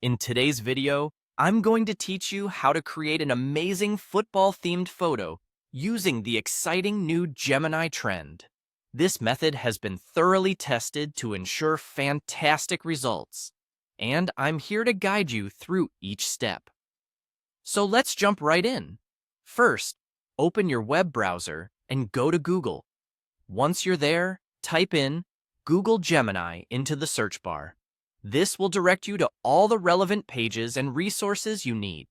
In today's video, I'm going to teach you how to create an amazing football-themed photo using the exciting new Gemini trend. This method has been thoroughly tested to ensure fantastic results, and I'm here to guide you through each step. So let's jump right in. First, open your web browser and go to Google. Once you're there, type in Google Gemini into the search bar. This will direct you to all the relevant pages and resources you need.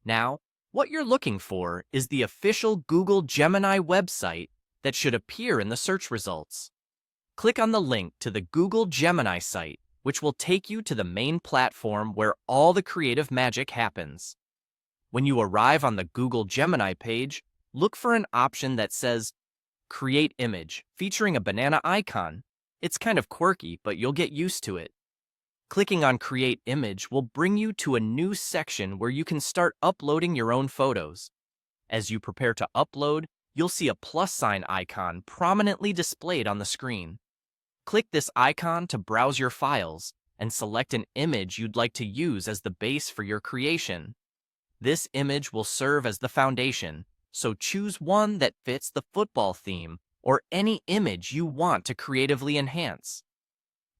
Now, what you're looking for is the official Google Gemini website that should appear in the search results. Click on the link to the Google Gemini site, which will take you to the main platform where all the creative magic happens. When you arrive on the Google Gemini page, look for an option that says Create Image, featuring a banana icon. It's kind of quirky, but you'll get used to it. Clicking on Create Image will bring you to a new section where you can start uploading your own photos. As you prepare to upload, you'll see a plus sign icon prominently displayed on the screen. Click this icon to browse your files and select an image you'd like to use as the base for your creation. This image will serve as the foundation, so choose one that fits the football theme or any image you want to creatively enhance.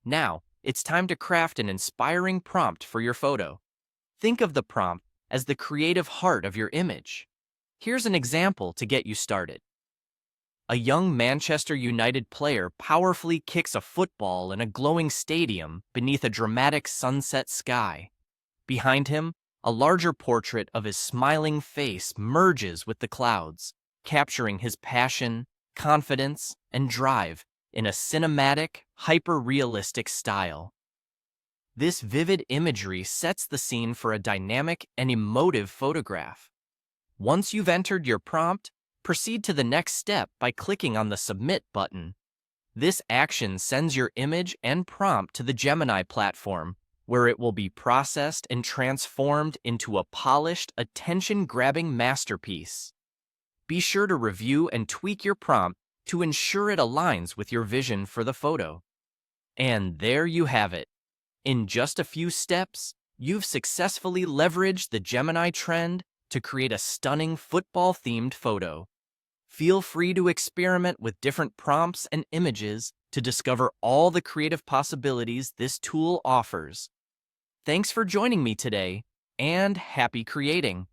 Now, it's time to craft an inspiring prompt for your photo. Think of the prompt as the creative heart of your image. Here's an example to get you started. A young Manchester United player powerfully kicks a football in a glowing stadium beneath a dramatic sunset sky. Behind him, a larger portrait of his smiling face merges with the clouds, capturing his passion, confidence, and drive in a cinematic, hyper-realistic style. This vivid imagery sets the scene for a dynamic and emotive photograph. Once you've entered your prompt, proceed to the next step by clicking on the Submit button. This action sends your image and prompt to the Gemini platform, where it will be processed and transformed into a polished, attention-grabbing masterpiece. Be sure to review and tweak your prompt to ensure it aligns with your vision for the photo. And there you have it. In just a few steps, you've successfully leveraged the Gemini trend to create a stunning football-themed photo. Feel free to experiment with different prompts and images to discover all the creative possibilities this tool offers. Thanks for joining me today, and happy creating!